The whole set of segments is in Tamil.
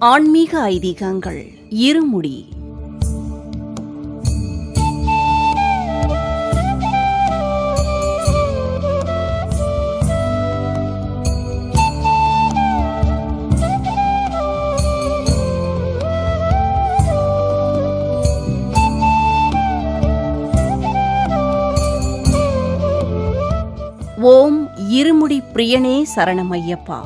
ஆன்மீக ஐதீகங்கள் இருமுடி. ஓம் இருமுடி பிரியனே சரணமையப்பா.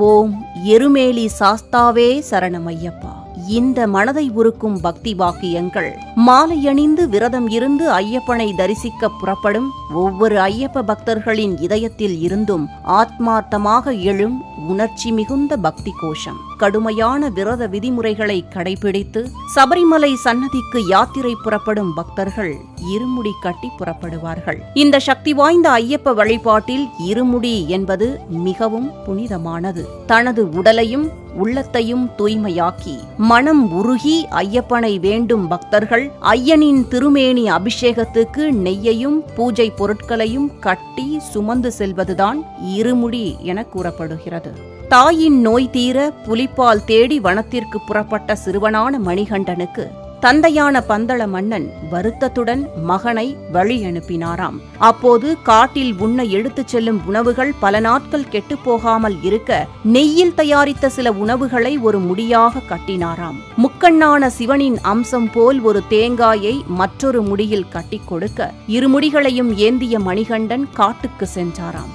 ஓம் எருமேலி சாஸ்தாவே சரணமையப்பா. இந்த மனதை உருக்கும் பக்தி வாக்கியங்கள் மாலையணிந்து விரதம் இருந்து ஐயப்பனை தரிசிக்க புறப்படும் ஒவ்வொரு ஐயப்ப பக்தர்களின் இதயத்தில் இருந்தும் ஆத்மார்த்தமாக எழும் உணர்ச்சி மிகுந்த பக்தி கோஷம். கடுமையான விரத விதிமுறைகளை கடைபிடித்து சபரிமலை சன்னதிக்கு யாத்திரை புறப்படும் பக்தர்கள் இருமுடி கட்டி புறப்படுவார்கள். இந்த சக்தி வாய்ந்த ஐயப்ப வழிபாட்டில் இருமுடி என்பது மிகவும் புனிதமானது. தனது உடலையும் உள்ளத்தையும் தூய்மையாக்கி மனம் உருகி ஐயப்பனை வேண்டும் பக்தர்கள் ஐயனின் திருமேனி அபிஷேகத்துக்கு நெய்யையும் பூஜை பொருட்களையும் கட்டி சுமந்து செல்வதுதான் இருமுடி என கூறப்படுகிறது. தாயின் நோய் தீர புலிப்பால் தேடி வனத்திற்கு புறப்பட்ட சிறுவனான மணிகண்டனுக்கு தந்தையான பந்தள மன்னன் வருத்தத்துடன் மகனை வழி அனுப்பினாராம். அப்போது காட்டில் உண்ண எடுத்துச் செல்லும் உணவுகள் பல நாட்கள் கெட்டுப்போகாமல் இருக்க நெய்யில் தயாரித்த சில உணவுகளை ஒரு முடியாக கட்டினாராம். முக்கண்ணான சிவனின் அம்சம் போல் ஒரு தேங்காயை மற்றொரு முடியில் கட்டிக் கொடுக்க இருமுடிகளையும் ஏந்திய மணிகண்டன் காட்டுக்கு சென்றாராம்.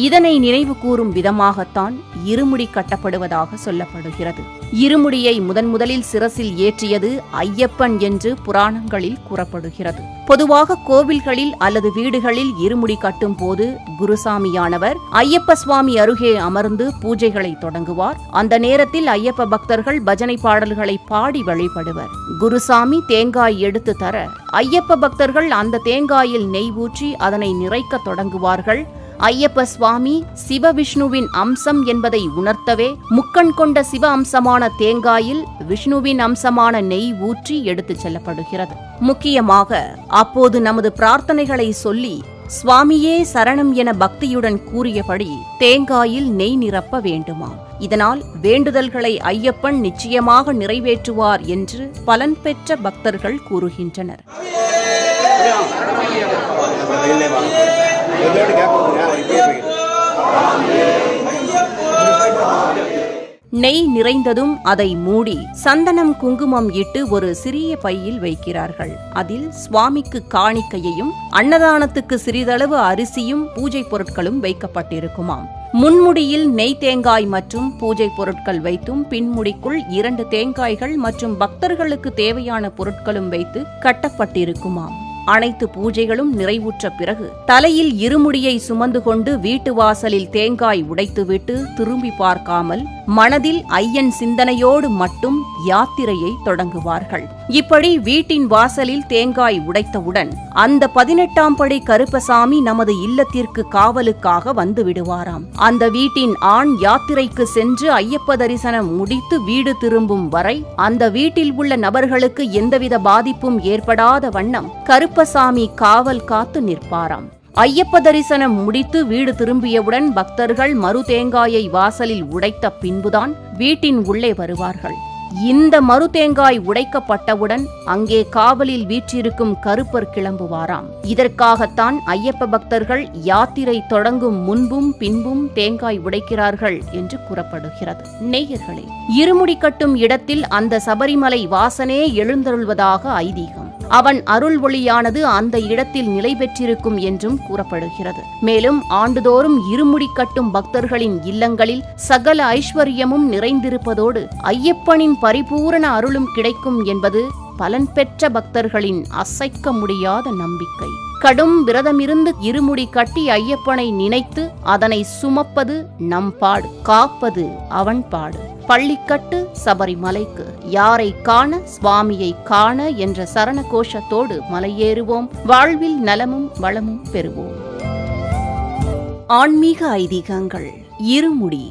இதனை நினைவு கூறும் விதமாகத்தான் இருமுடி கட்டப்படுவதாக சொல்லப்படுகிறது. இருமுடியை முதலில் சிரசில் ஏற்றியது ஐயப்பன் என்று புராணங்களில் கூறப்படுகிறது. பொதுவாக கோவில்களில் அல்லது வீடுகளில் இருமுடி கட்டும் போது குருசாமியானவர் ஐயப்ப சுவாமி அருகே அமர்ந்து பூஜைகளை தொடங்குவார். அந்த நேரத்தில் ஐயப்ப பக்தர்கள் பஜனை பாடல்களை பாடி வழிபடுவர். குருசாமி தேங்காய் எடுத்து தர ஐயப்ப பக்தர்கள் அந்த தேங்காயில் நெய் ஊற்றி அதனை நிறைக்க தொடங்குவார்கள். ஐயப்ப சுவாமி சிவவிஷ்ணுவின் அம்சம் என்பதை உணர்த்தவே முக்கண் கொண்ட சிவ அம்சமான தேங்காயில் விஷ்ணுவின் அம்சமான நெய் ஊற்றி எடுத்துச் செல்லப்படுகிறது. முக்கியமாக அப்போது நமது பிரார்த்தனைகளை சொல்லி சுவாமியே சரணம் என பக்தியுடன் கூறியபடி தேங்காயில் நெய் நிரப்ப வேண்டுமா. இதனால் வேண்டுதல்களை ஐயப்பன் நிச்சயமாக நிறைவேற்றுவார் என்று பலன் பெற்ற பக்தர்கள் கூறுகின்றனர். நெய் நிறைந்ததும் அதை மூடி சந்தனம் குங்குமம் இட்டு ஒரு சிறிய பையில் வைக்கிறார்கள். அதில் சுவாமிக்கு காணிக்கையையும் அன்னதானத்துக்கு சிறிதளவு அரிசியும் பூஜை பொருட்களும் வைக்கப்பட்டிருக்குமாம். முன்முடியில் நெய் தேங்காய் மற்றும் பூஜை பொருட்கள் வைத்தும் பின்முடிக்குள் 2 தேங்காய்கள் மற்றும் பக்தர்களுக்கு தேவையான பொருட்களும் வைத்து கட்டப்பட்டிருக்குமாம். அனைத்து பூஜைகளும் நிறைவுற்ற பிறகு தலையில் இருமுடியை சுமந்து கொண்டு வீட்டு வாசலில் தேங்காய் உடைத்துவிட்டு திரும்பி பார்க்காமல் மனதில் ஐயன் சிந்தனையோடு மட்டும் யாத்திரையை தொடங்குவார்கள். இப்படி வீட்டின் வாசலில் தேங்காய் உடைத்தவுடன் அந்த 18ஆம் படி கருப்பசாமி நமது இல்லத்திற்கு காவலுக்காக வந்து விடுவாராம். அந்த வீட்டின் ஆண் யாத்திரைக்கு சென்று ஐயப்ப தரிசனம் முடித்து வீடு திரும்பும் வரை அந்த வீட்டில் உள்ள நபர்களுக்கு எந்தவித பாதிப்பும் ஏற்படாத வண்ணம் கருப்பசாமி காவல் காத்து நிற்பாராம். ஐயப்ப தரிசனம் முடித்து வீடு திரும்பியவுடன் பக்தர்கள் மறு தேங்காயை வாசலில் உடைத்த பின்புதான் வீட்டின் உள்ளே வருவார்கள். இந்த மறு தேங்காய் உடைக்கப்பட்டவுடன் அங்கே காவலில் வீற்றிருக்கும் கருப்பர் கிளம்புவாராம். இதற்காகத்தான் ஐயப்ப பக்தர்கள் யாத்திரை தொடங்கும் முன்பும் பின்பும் தேங்காய் உடைக்கிறார்கள் என்று கூறப்படுகிறது. நேயர்களே, இருமுடி கட்டும் இடத்தில் அந்த சபரிமலை வாசனே எழுந்தருள்வதாக ஐதீகம். அவன் அருள் ஒளியானது அந்த இடத்தில் நிலை பெற்றிருக்கும் என்றும் கூறப்படுகிறது. மேலும் ஆண்டுதோறும் இருமுடி கட்டும் பக்தர்களின் இல்லங்களில் சகல ஐஸ்வர்யமும் நிறைந்திருப்பதோடு ஐயப்பனின் பரிபூரண அருளும் கிடைக்கும் என்பது பலன் பெற்ற பக்தர்களின் அசைக்க முடியாத நம்பிக்கை. கடும் விரதமிருந்து இருமுடி கட்டி ஐயப்பனை நினைத்து அதனை சுமப்பது நம் பாடு, காப்பது அவன் பாடு. பள்ளிக்கட்டு சபரிமலைக்கு யாரை காண சுவாமியை காண என்ற சரண கோஷத்தோடு மலையேறுவோம். வாழ்வில் நலமும் வளமும் பெறுவோம். ஆன்மீக ஐதீகங்கள் இருமுடி.